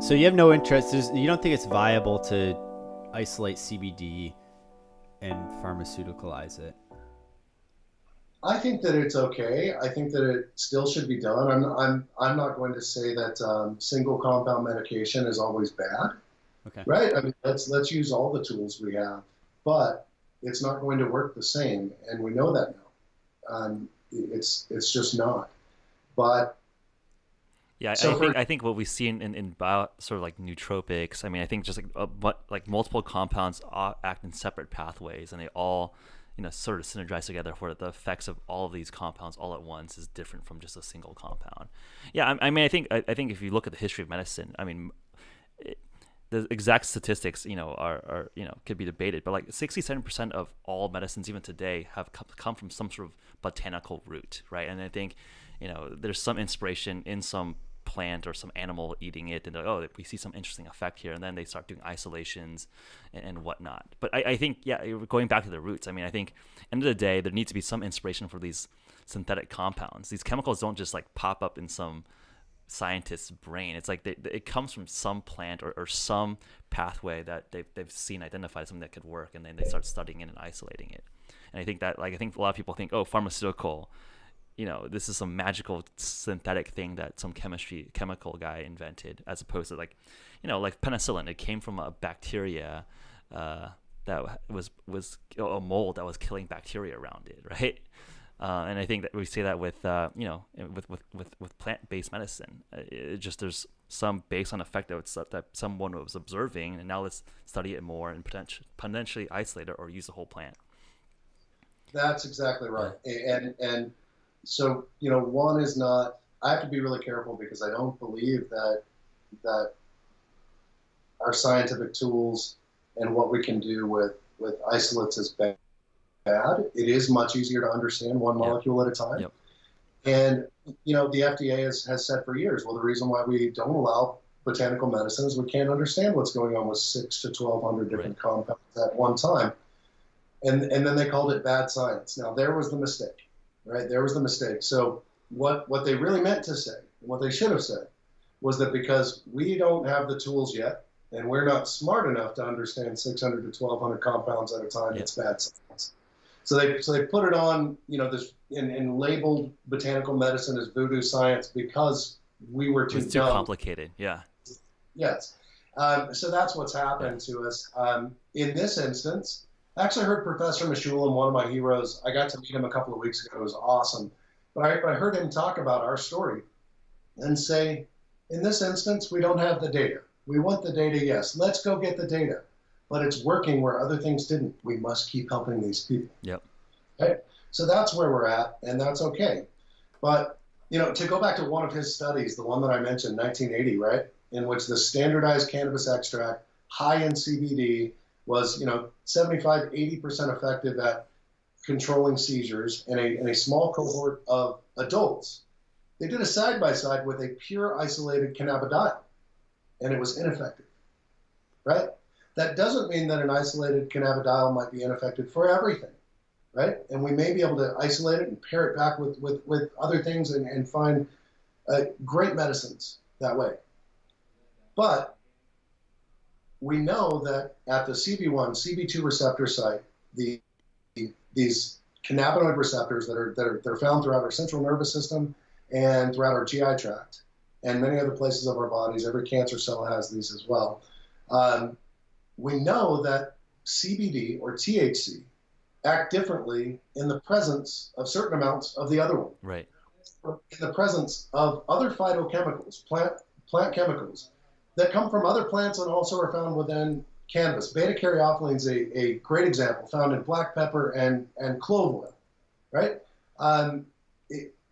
So you have no interest. You don't think it's viable to isolate CBD and pharmaceuticalize it? I think that it's okay. I think that it still should be done. I'm not going to say that single compound medication is always bad, Okay. right? I mean, let's use all the tools we have, but it's not going to work the same, and we know that now. It's just not. But Yeah, so for I think what we see in bio, sort of like nootropics. I mean, I think just like like multiple compounds act in separate pathways, and they all, sort of synergize together, where the effects of all of these compounds all at once is different from just a single compound. Yeah, I mean, I think if you look at the history of medicine, I mean, the exact statistics, are could be debated, but like 67% of all medicines, even today, have come from some sort of botanical root, right? And I think, there's some inspiration in some plant or some animal eating it, and they're like, oh, we see some interesting effect here, and then they start doing isolations and whatnot. But I think, yeah, going back to the roots, I mean, I think end of the day, there needs to be some inspiration for these synthetic compounds. These chemicals don't just like pop up in some scientist's brain. It's like it comes from some plant or some pathway that they've seen identified something that could work, and then they start studying it and isolating it. And I think that, like, I think a lot of people think, oh, pharmaceutical, this is some magical synthetic thing that some chemical guy invented, as opposed to like, like penicillin. It came from a bacteria that was a mold that was killing bacteria around it, right? And I think that we say that with with plant-based medicine. It just, there's some baseline effect that someone was observing, and now let's study it more and potentially isolate it or use the whole plant. that's exactly right. And so, one is not. I have to be really careful because I don't believe that our scientific tools and what we can do with isolates is bad. It is much easier to understand one Yep. molecule at a time. Yep. And, the FDA has said for years, well, the reason why we don't allow botanical medicine is we can't understand what's going on with 6 to 1,200 different Right. compounds at one time. And then they called it bad science. Now, there was the mistake, right? There was the mistake. So what they really meant to say, and what they should have said, was that because we don't have the tools yet, and we're not smart enough to understand 600 to 1,200 compounds at a time, Yeah. it's bad science. So they put it on, this and labeled botanical medicine as voodoo science because we were It too was too dumb. complicated. Yeah. Yes. So that's what's happened to us. In this instance, I actually heard Professor Mashulin, one of my heroes. I got to meet him a couple of weeks ago. It was awesome. But I heard him talk about our story and say, in this instance, we don't have the data. We want the data, yes. Let's go get the data. But it's working where other things didn't. We must keep helping these people. Yep. Okay? So that's where we're at, and that's okay. But, to go back to one of his studies, the one that I mentioned, 1980, right, in which the standardized cannabis extract, high in CBD, was, 75, 80% effective at controlling seizures in a small cohort of adults. They did a side-by-side with a pure isolated cannabidiol, and it was ineffective, right? That doesn't mean that an isolated cannabidiol might be ineffective for everything, right? And we may be able to isolate it and pair it back with other things and find great medicines that way. But we know that at the CB1, CB2 receptor site, these cannabinoid receptors that are found throughout our central nervous system and throughout our GI tract and many other places of our bodies, every cancer cell has these as well. We know that CBD or THC act differently in the presence of certain amounts of the other one. Right. In the presence of other phytochemicals, plant chemicals that come from other plants and also are found within cannabis. Beta-caryophyllene is a great example, found in black pepper and clove oil, right?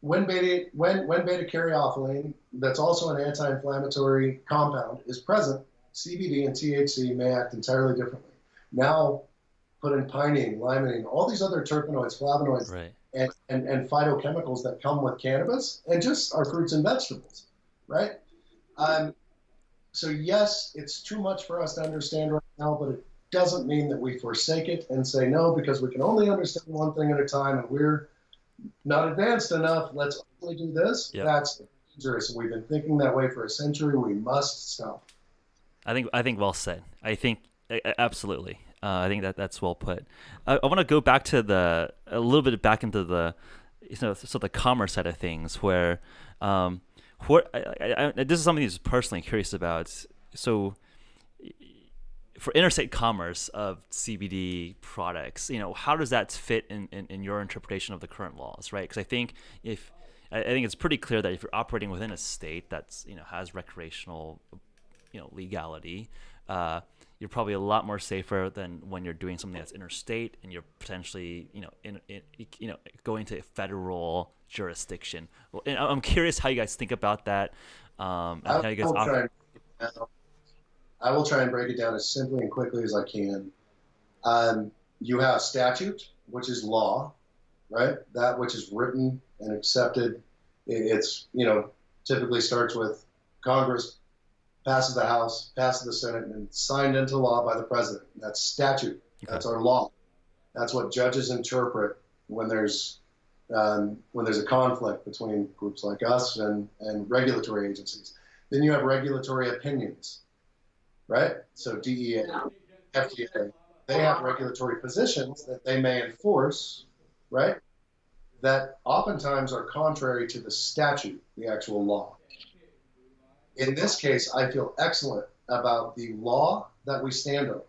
When beta-caryophyllene, that's also an anti-inflammatory compound, is present, CBD and THC may act entirely differently. Now, put in pinene, limonene, all these other terpenoids, flavonoids, Right. and phytochemicals that come with cannabis and just our fruits and vegetables, right? So yes, it's too much for us to understand right now, but it doesn't mean that we forsake it and say no, because we can only understand one thing at a time and we're not advanced enough. Let's only do this. Yep. That's dangerous. We've been thinking that way for a century. We must stop. I think well said. I think absolutely. I think that's well put. I want to go back to a little bit back into the so the commerce side of things where this is something that's personally curious about. So for interstate commerce of CBD products, how does that fit in your interpretation of the current laws, right? Because I think it's pretty clear that if you're operating within a state that's has recreational legality, you're probably a lot more safer than when you're doing something that's interstate and you're potentially going to a federal jurisdiction. Well, and I'm curious how you guys think about that, and how you guys operate. I will try and break it down as simply and quickly as I can. You have statute, which is law, right? That which is written and accepted. It's, typically starts with Congress, passes the House, passes the Senate, and signed into law by the president. That's statute. Okay. That's our law. That's what judges interpret when there's a conflict between groups like us and regulatory agencies. Then you have regulatory opinions, right? So DEA, FDA, they have regulatory positions that they may enforce, right? That oftentimes are contrary to the statute, the actual law. In this case, I feel excellent about the law that we stand on.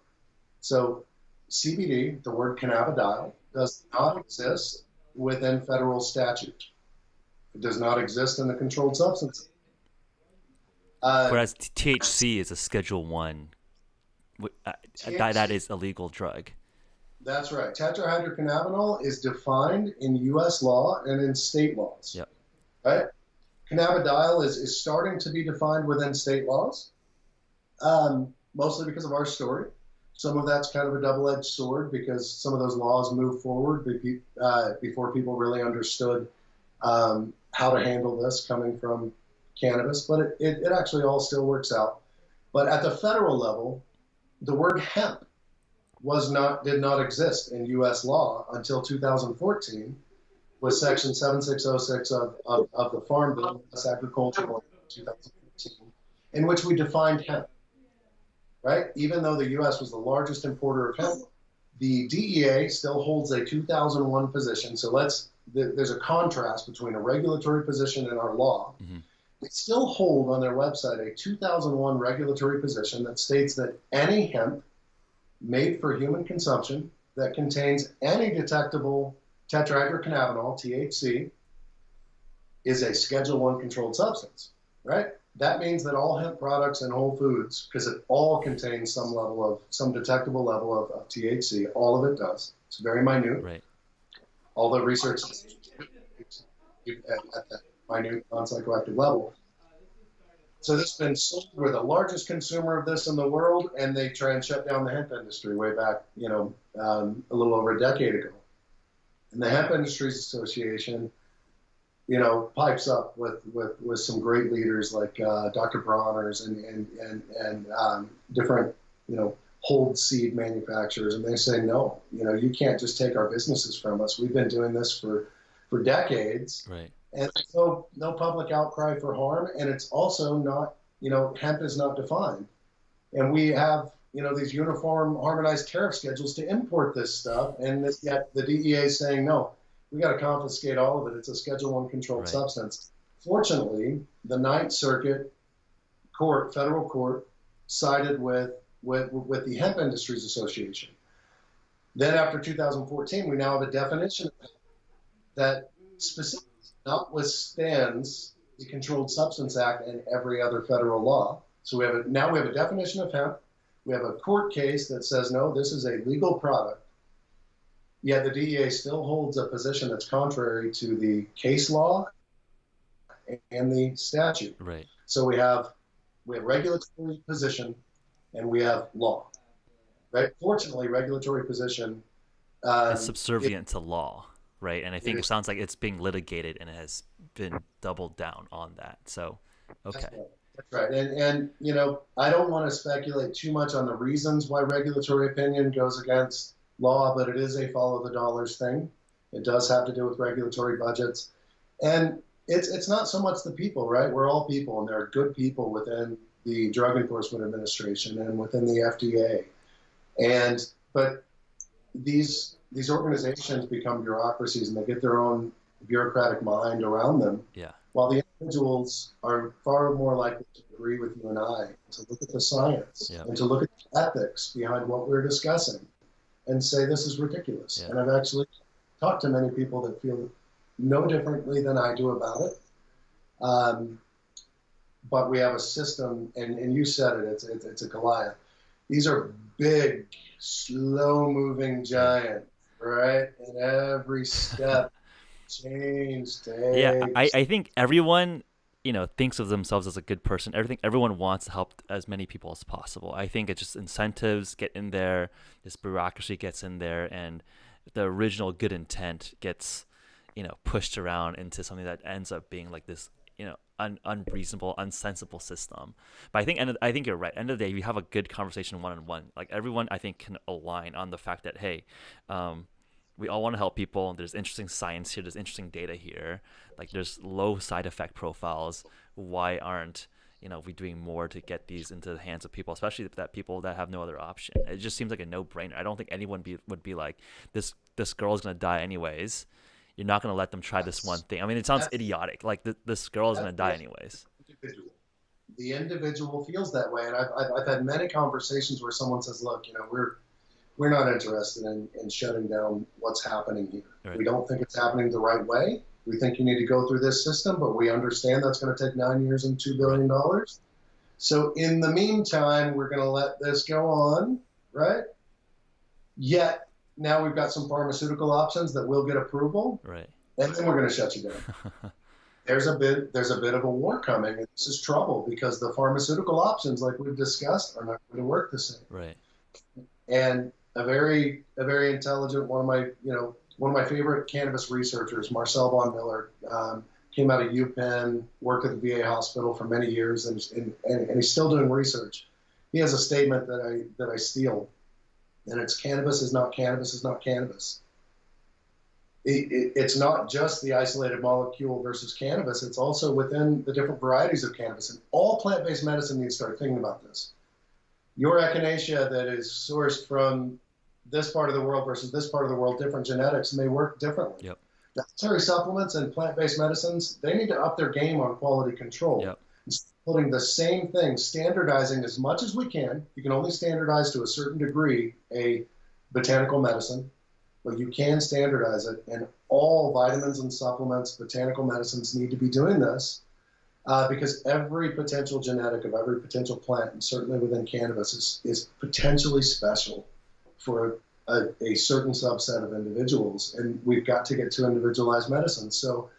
So CBD, the word cannabidiol, does not exist within federal statute. It does not exist in the Controlled Substances. Whereas THC is a Schedule 1, that is a legal drug. That's right. Tetrahydrocannabinol is defined in U.S. law and in state laws. Yep. Right? Cannabidiol is starting to be defined within state laws, mostly because of our story. Some of that's kind of a double-edged sword because some of those laws moved forward before people really understood how to handle this coming from cannabis. But it actually all still works out. But at the federal level, the word hemp did not exist in U.S. law until 2014 with Section 7606 of the Farm Bill, U.S. Agricultural Law 2014, in which we defined hemp. Right? Even though the U.S. was the largest importer of hemp, the DEA still holds a 2001 position. So there's a contrast between a regulatory position and our law. Mm-hmm. They still hold on their website a 2001 regulatory position that states that any hemp made for human consumption that contains any detectable tetrahydrocannabinol, THC, is a Schedule 1 controlled substance, right? That means that all hemp products and whole foods, because it all contains some detectable level of THC, all of it does. It's very minute. Right. All the research is at that minute non-psychoactive level. So this has been sold. We're the largest consumer of this in the world, and they try and shut down the hemp industry way back, a little over a decade ago. And the Hemp Industries Association, pipes up with some great leaders like Dr. Bronner's and different, hold seed manufacturers, and they say, no, you can't just take our businesses from us. We've been doing this for decades. Right. And so no public outcry for harm, and it's also not, hemp is not defined. And we have, these uniform harmonized tariff schedules to import this stuff, and yet the DEA is saying, no, we got to confiscate all of it. It's a Schedule 1 controlled substance. Fortunately, the Ninth Circuit federal court, sided with the Hemp Industries Association. Then after 2014, we now have a definition that specifically notwithstands the Controlled Substance Act and every other federal law. So we have a definition of hemp. We have a court case that says, no, this is a legal product. Yet the DEA still holds a position that's contrary to the case law and the statute. Right. So we have regulatory position and we have law. Right. Fortunately, regulatory position is subservient to law. Right. And I think it sounds like it's being litigated and it has been doubled down on that. So, okay. That's right. And I don't want to speculate too much on the reasons why regulatory opinion goes against law, but it is a follow the dollars thing. It does have to do with regulatory budgets. And it's not so much the people, right? We're all people, and there are good people within the Drug Enforcement Administration and within the FDA. But these organizations become bureaucracies, and they get their own bureaucratic mind around them. Yeah. While the individuals are far more likely to agree with you and I, to look at the science and to look at the ethics behind what we're discussing and say this is ridiculous. Yeah. And I've actually talked to many people that feel no differently than I do about it. But we have a system, and you said it, it's a Goliath. These are big, slow-moving giants, right? And every step change takes. Yeah, I think everyone, thinks of themselves as a good person. Everyone wants to help as many people as possible. I think it's just incentives get in there, this bureaucracy gets in there, and the original good intent gets, pushed around into something that ends up being like this, unreasonable, unsensible system. But I think you're right. End of the day, you have a good conversation one-on-one. Like everyone, I think, can align on the fact that, hey, we all want to help people. There's interesting science here. There's interesting data here. Like there's low side effect profiles. Why aren't we doing more to get these into the hands of people, especially people that have no other option? It just seems like a no-brainer. I don't think anyone would be like, this girl is gonna die anyways. You're not gonna let them try this one thing. I mean, it sounds idiotic. Like this girl is gonna die anyways. The individual feels that way, and I've had many conversations where someone says, "Look, we're not interested in shutting down what's happening here. Right. We don't think it's happening the right way. We think you need to go through this system, but we understand that's going to take 9 years and $2 billion. So in the meantime, we're going to let this go on, right? Yet now we've got some pharmaceutical options that will get approval, right? And then we're going to shut you down." There's a bit of a war coming, and this is trouble because the pharmaceutical options, like we've discussed, are not going to work the same. Right. And a very intelligent one of my favorite cannabis researchers, Marcel von Miller, came out of UPenn, worked at the VA hospital for many years, and he's still doing research. He has a statement that I steal, and it's cannabis is not cannabis is not cannabis. It's not just the isolated molecule versus cannabis. It's also within the different varieties of cannabis. And all plant-based medicine needs to start thinking about this. Your echinacea that is sourced from this part of the world versus this part of the world, different genetics, may work differently. Yep. Dietary supplements and plant-based medicines, they need to up their game on quality control. Yep. Putting the same thing, standardizing as much as we can. You can only standardize to a certain degree a botanical medicine, but you can standardize it. And all vitamins and supplements, botanical medicines need to be doing this. Because every potential genetic of every potential plant, and certainly within cannabis, is potentially special for a certain subset of individuals. And we've got to get to individualized medicine. So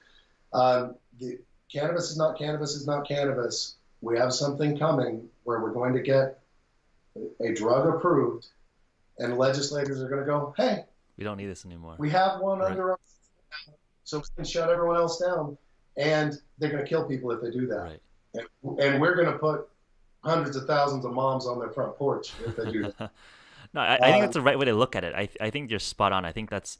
the cannabis is not cannabis is not cannabis. We have something coming where we're going to get a drug approved, and legislators are going to go, hey, we don't need this anymore. We have one under us, so we can shut everyone else down. And they're going to kill people if they do that. Right. And we're going to put hundreds of thousands of moms on their front porch if they do that. No, I think that's the right way to look at it. I think you're spot on. I think it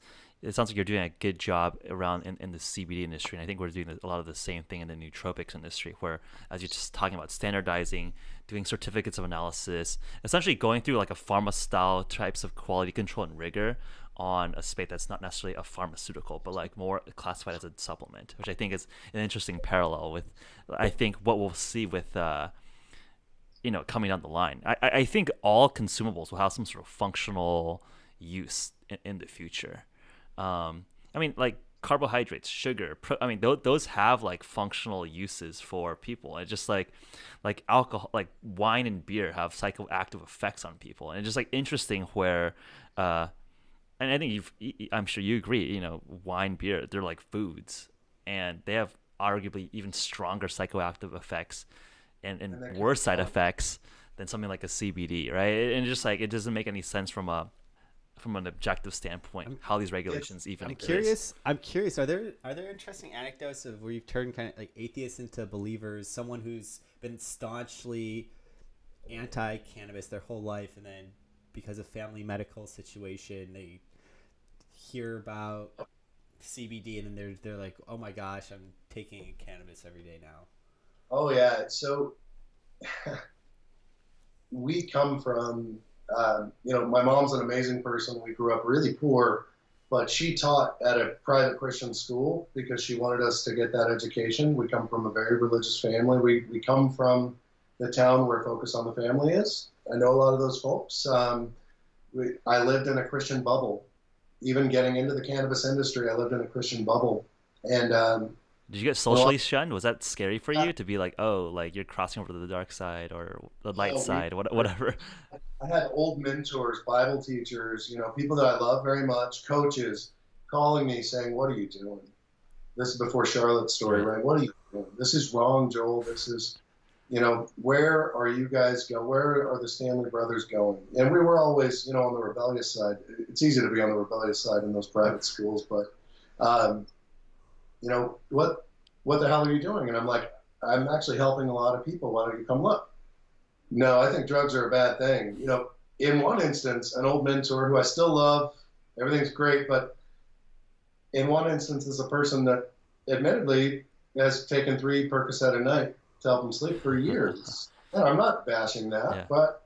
sounds like you're doing a good job around in the CBD industry. And I think we're doing a lot of the same thing in the nootropics industry, where, as you're just talking about, standardizing, doing certificates of analysis, essentially going through like a pharma-style types of quality control and rigor on a space that's not necessarily a pharmaceutical, but like more classified as a supplement, which I think is an interesting parallel with, I think, what we'll see with, coming down the line. I think all consumables will have some sort of functional use in the future. I mean, like carbohydrates, sugar, those have like functional uses for people. And just like alcohol, like wine and beer have psychoactive effects on people. And it's just like interesting where, and I think I'm sure you agree, wine, beer, they're like foods, and they have arguably even stronger psychoactive effects and worse side effects than something like a CBD, right? And just like, it doesn't make any sense from an objective standpoint how these regulations even exist. I'm curious. Are there interesting anecdotes of where you've turned kind of like atheists into believers? Someone who's been staunchly anti-cannabis their whole life, and then because of family medical situation, they hear about CBD, and then they're like, oh my gosh, I'm taking cannabis every day now. Oh yeah. So we come from, my mom's an amazing person. We grew up really poor, but she taught at a private Christian school because she wanted us to get that education. We come from a very religious family. We come from the town where Focus on the Family is. I know a lot of those folks. I lived in a Christian bubble. Even getting into the cannabis industry, I lived in a Christian bubble. And did you get socially shunned? Was that scary for you to be like, oh, like you're crossing over to the dark side or the light side, whatever? I had old mentors, Bible teachers, people that I love very much, coaches calling me saying, "What are you doing?" This is before Charlotte's story, right? "What are you doing? This is wrong, Joel. This is, where are you guys going? Where are the Stanley brothers going?" And we were always, on the rebellious side. It's easy to be on the rebellious side in those private schools, but, what the hell are you doing? And I'm like, "I'm actually helping a lot of people. Why don't you come look?" "No, I think drugs are a bad thing." In one instance, an old mentor who I still love, everything's great, but in one instance is a person that admittedly has taken 3 Percocet a night to help him sleep for years. And I'm not bashing that, but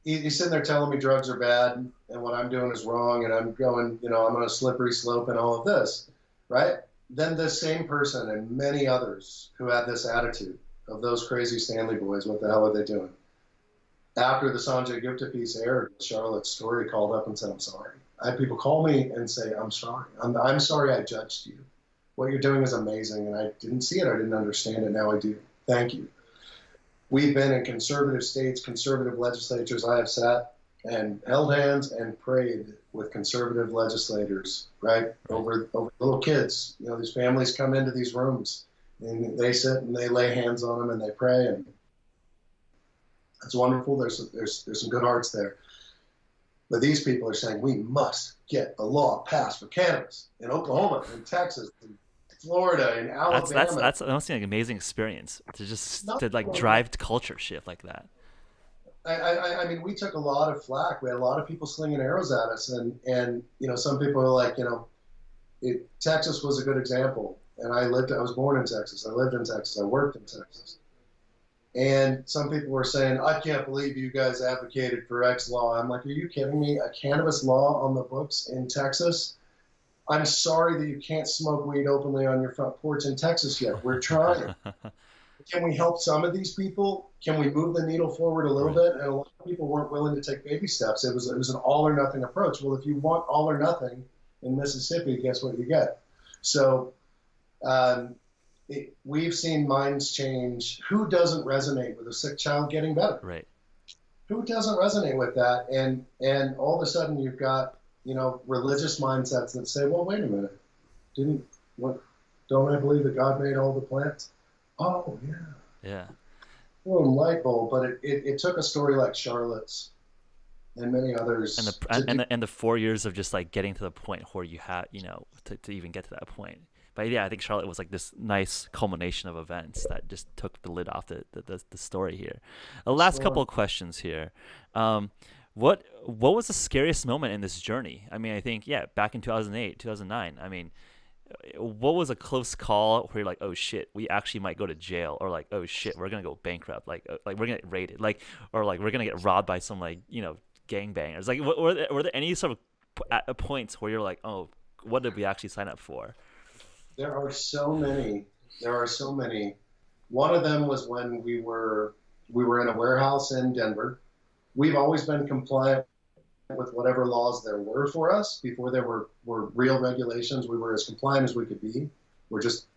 he's sitting there telling me drugs are bad and what I'm doing is wrong, and I'm going, I'm on a slippery slope and all of this, right? Then this same person and many others who had this attitude of those crazy Stanley boys, what the hell are they doing? After the Sanjay Gupta piece aired, Charlotte's story called up and said, "I'm sorry." I had people call me and say, "I'm sorry. I'm sorry I judged you. What you're doing is amazing, and I didn't see it. I didn't understand it. Now I do. Thank you." We've been in conservative states, conservative legislatures. I have sat and held hands and prayed with conservative legislators, right? Over little kids. These families come into these rooms and they sit and they lay hands on them and they pray, and it's wonderful. There's some good hearts there. But these people are saying we must get a law passed for cannabis in Oklahoma, in Texas, in Florida, in Alabama. That's honestly an amazing experience to drive culture shift like that. I mean, we took a lot of flack. We had a lot of people slinging arrows at us, and some people are like, Texas was a good example. And I was born in Texas. I lived in Texas. I worked in Texas. And some people were saying, "I can't believe you guys advocated for X law." I'm like, "Are you kidding me? A cannabis law on the books in Texas? I'm sorry that you can't smoke weed openly on your front porch in Texas yet. We're trying. Can we help some of these people? Can we move the needle forward a little bit?" And a lot of people weren't willing to take baby steps. It was an all or nothing approach. Well, if you want all or nothing in Mississippi, guess what you get? So we've seen minds change. Who doesn't resonate with a sick child getting better? Right. Who doesn't resonate with that? And all of a sudden you've got, religious mindsets that say, "Well, wait a minute. Don't I believe that God made all the plants?" Oh, yeah. Yeah. Boom, light bulb. But it took a story like Charlotte's and many others. And the 4 years of just like getting to the point where you had, to even get to that point. But yeah, I think Charlotte was like this nice culmination of events that just took the lid off the story here. The last couple of questions here. What was the scariest moment in this journey? I mean, I think, back in 2008, 2009, I mean, what was a close call where you're like, "Oh shit, we actually might go to jail," or like, "Oh shit, we're gonna go bankrupt," like we're gonna get raided, or we're gonna get robbed by some gangbangers. Like, were there any sort of points where you're like, "Oh, what did we actually sign up for?" There are so many. One of them was when we were in a warehouse in Denver. We've always been compliant with whatever laws there were for us. Before there were real regulations, we were as compliant as we could be. We were just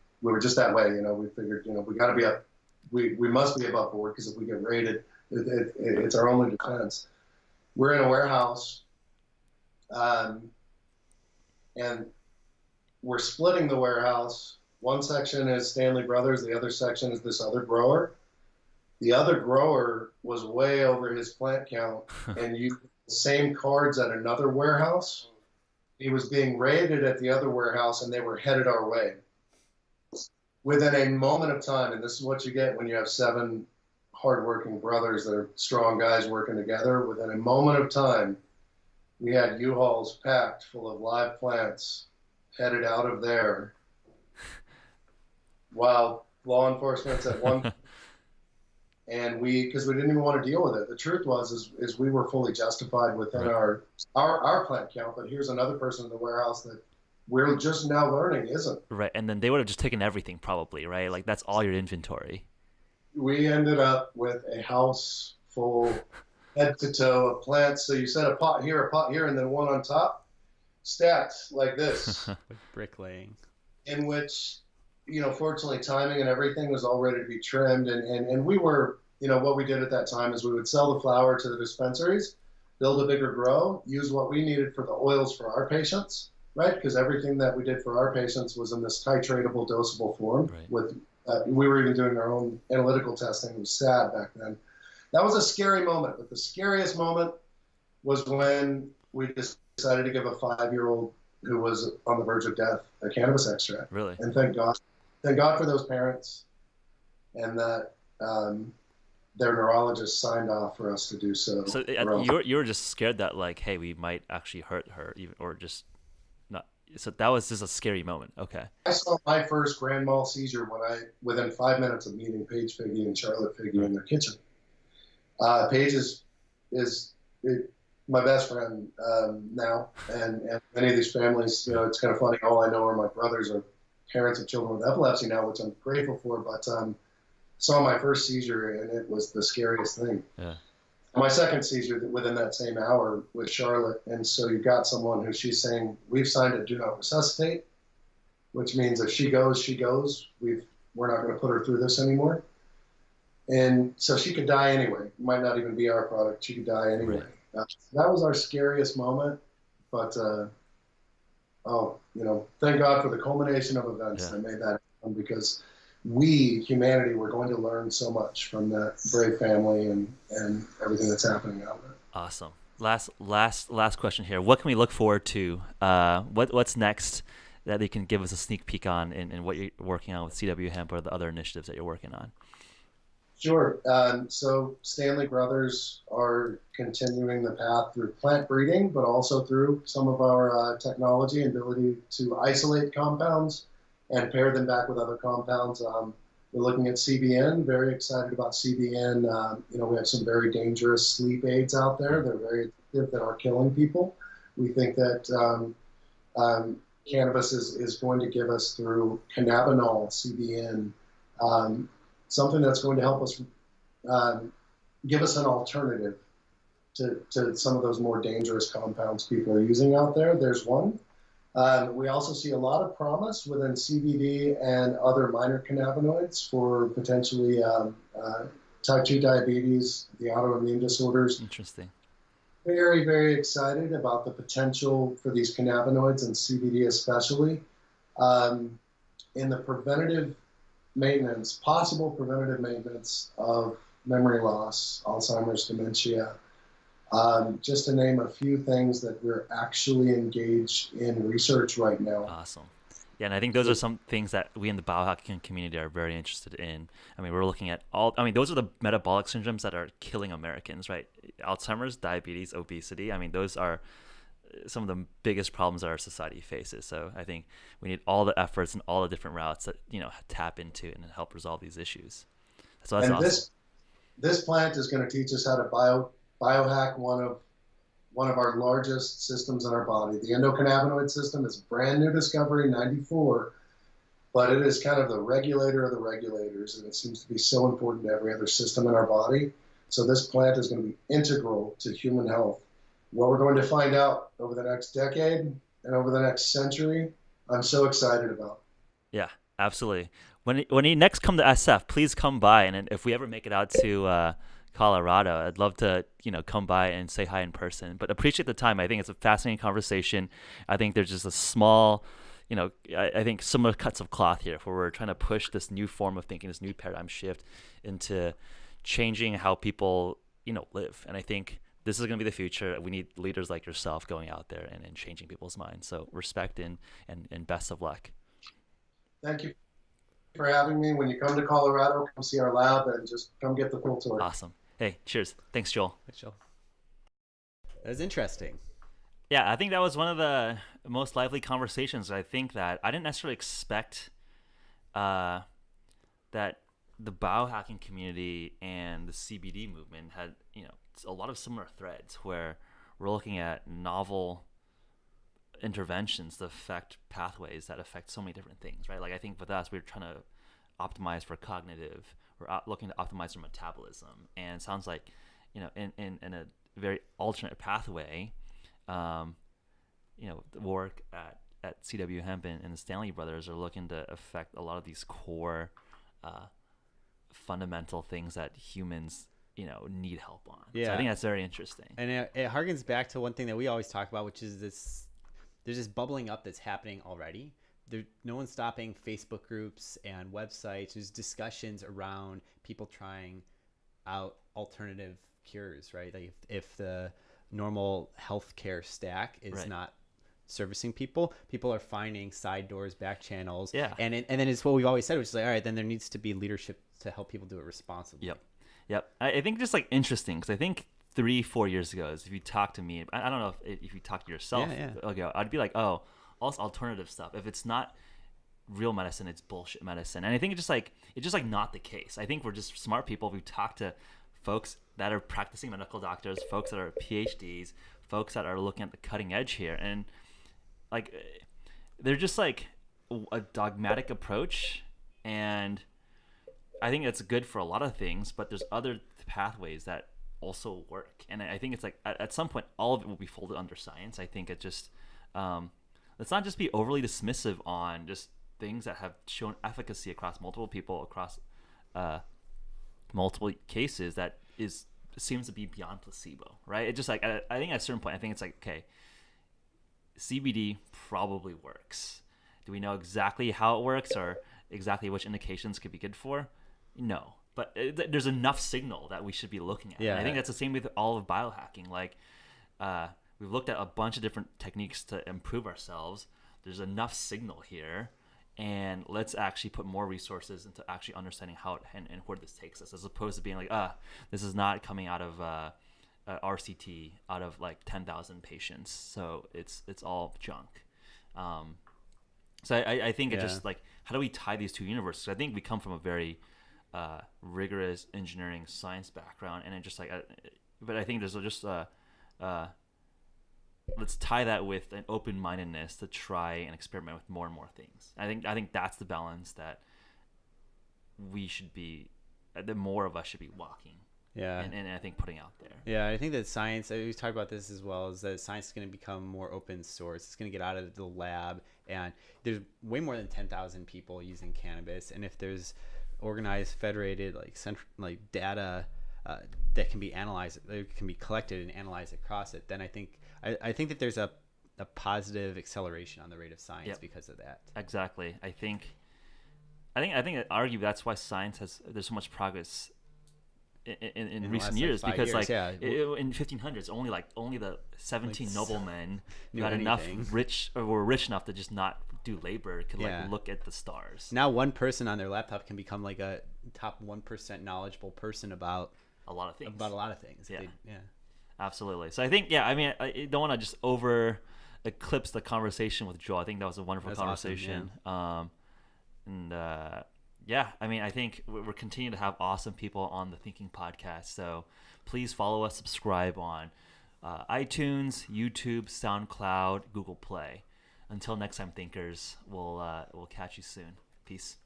that way. We figured, we got to be up. We must be above board, because if we get raided, it's our only defense. We're in a warehouse, and we're splitting the warehouse. One section is Stanley Brothers. The other section is this other grower. The other grower was way over his plant count and used the same cards at another warehouse. He was being raided at the other warehouse, and they were headed our way. Within a moment of time, and this is what you get when you have 7 hardworking brothers that are strong guys working together, within a moment of time, we had U-Hauls packed full of live plants headed out of there, while law enforcement's at one And because we didn't even want to deal with it. The truth is we were fully justified within our plant count, but here's another person in the warehouse that we're just now learning isn't. Right. And then they would have just taken everything probably, right? Like that's all your inventory. We ended up with a house full, head to toe, of plants. So you set a pot here, and then one on top, stacked like this. Like bricklaying. In which, fortunately timing and everything was all ready to be trimmed. And we were, what we did at that time is we would sell the flower to the dispensaries, build a bigger grow, use what we needed for the oils for our patients, right? Because everything that we did for our patients was in this titratable, dosable form. Right. We were even doing our own analytical testing. It was sad back then. That was a scary moment, but the scariest moment was when we decided to give a 5-year-old who was on the verge of death a cannabis extract. Really? And thank God for those parents, and that their neurologist signed off for us to do so. So you were just scared that like, hey, we might actually hurt her, even, or just not. So that was just a scary moment. Okay. I saw my first grand mal seizure within 5 minutes of meeting Paige Figge and Charlotte Figge in their kitchen. Paige is my best friend now, and many of these families, it's kind of funny. All I know are my brothers are parents of children with epilepsy now, which I'm grateful for. But saw my first seizure, and it was the scariest thing. Yeah. My second seizure within that same hour with Charlotte, and so you've got someone who she's saying we've signed a do not resuscitate, which means if she goes, she goes. We're not going to put her through this anymore. And so she could die anyway. It might not even be our product. She could die anyway. Right. That was our scariest moment. But, thank God for the culmination of events that made that happen, because we, humanity, were going to learn so much from that brave family and everything that's happening out there. Awesome. Last question here. What can we look forward to? What's next that you can give us a sneak peek on and what you're working on with CW Hemp or the other initiatives that you're working on? Sure. So Stanley brothers are continuing the path through plant breeding, but also through some of our technology and ability to isolate compounds and pair them back with other compounds. We're looking at CBN, very excited about CBN. We have some very dangerous sleep aids out there. They're very addictive, that are killing people. We think that cannabis is going to give us, through cannabinol, CBN, something that's going to help us give us an alternative to some of those more dangerous compounds people are using out there. There's one. We also see a lot of promise within CBD and other minor cannabinoids for potentially type 2 diabetes, the autoimmune disorders. Interesting. Very, very excited about the potential for these cannabinoids, and CBD especially, in the possible preventative maintenance of memory loss, Alzheimer's, dementia, just to name a few things that we're actually engaged in research right now. Awesome. Yeah, and I think those are some things that we in the biohacking community are very interested in. I mean, we're looking at those are the metabolic syndromes that are killing Americans, right? Alzheimer's, diabetes, obesity. I mean, those are some of the biggest problems that our society faces. So I think we need all the efforts and all the different routes that, tap into and help resolve these issues. So that's awesome. This plant is going to teach us how to biohack one of our largest systems in our body. The endocannabinoid system is brand new discovery, 94, but it is kind of the regulator of the regulators, and it seems to be so important to every other system in our body. So this plant is going to be integral to human health. What we're going to find out over the next decade and over the next century, I'm so excited about. Yeah, absolutely. When you next come to SF, please come by, and if we ever make it out to Colorado, I'd love to come by and say hi in person. But appreciate the time. I think it's a fascinating conversation. I think there's just a small, I think similar cuts of cloth here, where we're trying to push this new form of thinking, this new paradigm shift into changing how people live. And I think this is going to be the future. We need leaders like yourself going out there and changing people's minds. So respect and best of luck. Thank you for having me. When you come to Colorado, come see our lab and just come get the full tour. Awesome. Hey, cheers. Thanks, Joel. Thanks, Joel. That was interesting. Yeah, I think that was one of the most lively conversations. I think that I didn't necessarily expect that the biohacking community and the CBD movement had, a lot of similar threads where we're looking at novel interventions to affect pathways that affect so many different things, right? Like I think with us, we're trying to optimize for cognitive, we're looking to optimize for metabolism, and it sounds like, in a very alternate pathway, the work at CW Hemp and the Stanley brothers are looking to affect a lot of these core fundamental things that humans need help on. Yeah. So I think that's very interesting. And it harkens back to one thing that we always talk about, which is there's this bubbling up that's happening already. No one's stopping Facebook groups and websites. There's discussions around people trying out alternative cures, right? Like if the normal healthcare stack is Right. not servicing people are finding side doors, back channels. Yeah. And then it's what we've always said, which is like, all right, then there needs to be leadership to help people do it responsibly. Yep. I think just like interesting, because I think 3-4 years ago, if you talk to me, I don't know if you talk to yourself, Yeah. I'd be like, oh, all this alternative stuff, if it's not real medicine, it's bullshit medicine. And I think it's just like not the case. I think we're just smart people. We've talked to folks that are practicing medical doctors, folks that are PhDs, folks that are looking at the cutting edge here, and like they're just like a dogmatic approach, and I think that's good for a lot of things, but there's other pathways that also work. And I think it's like at some point all of it will be folded under science. I think it just let's not just be overly dismissive on just things that have shown efficacy across multiple people, across multiple cases, that seems to be beyond placebo, right? It just like I think at a certain point, I think it's like, okay, CBD probably works. Do we know exactly how it works or exactly which indications could be good for? No, but there's enough signal that we should be looking at. Yeah. And I think that's the same with all of biohacking. Like we've looked at a bunch of different techniques to improve ourselves. There's enough signal here, and let's actually put more resources into actually understanding how it and where this takes us, as opposed to being like, this is not coming out of RCT out of like 10,000 patients, so it's all junk. So I think it's just like, how do we tie these two universes? I think we come from a very rigorous engineering science background, and it just like, but I think there's just let's tie that with an open-mindedness to try and experiment with more and more things. I think that's the balance that we should be, the more of us should be walking. Yeah. And I think putting out there. Yeah, I think that science, we've talked about this as well, is that science is going to become more open source. It's going to get out of the lab, and there's way more than 10,000 people using cannabis. And if there's organized, federated, like data that can be analyzed, that can be collected and analyzed across it, then I think that there's a positive acceleration on the rate of science because of that. Exactly. I think I'd argue that's why there's so much progress in recent years, because in 1500s only the 17 noblemen who had enough were rich enough to just not do labor could look at the stars. Now one person on their laptop can become like a top 1% knowledgeable person about a lot of things. Yeah. Absolutely. So I think, I don't want to just over eclipse the conversation with Joel. I think that was a wonderful conversation. Awesome, I think we're continuing to have awesome people on the Thinking Podcast. So please follow us, subscribe on iTunes, YouTube, SoundCloud, Google Play. Until next time, thinkers, we'll catch you soon. Peace.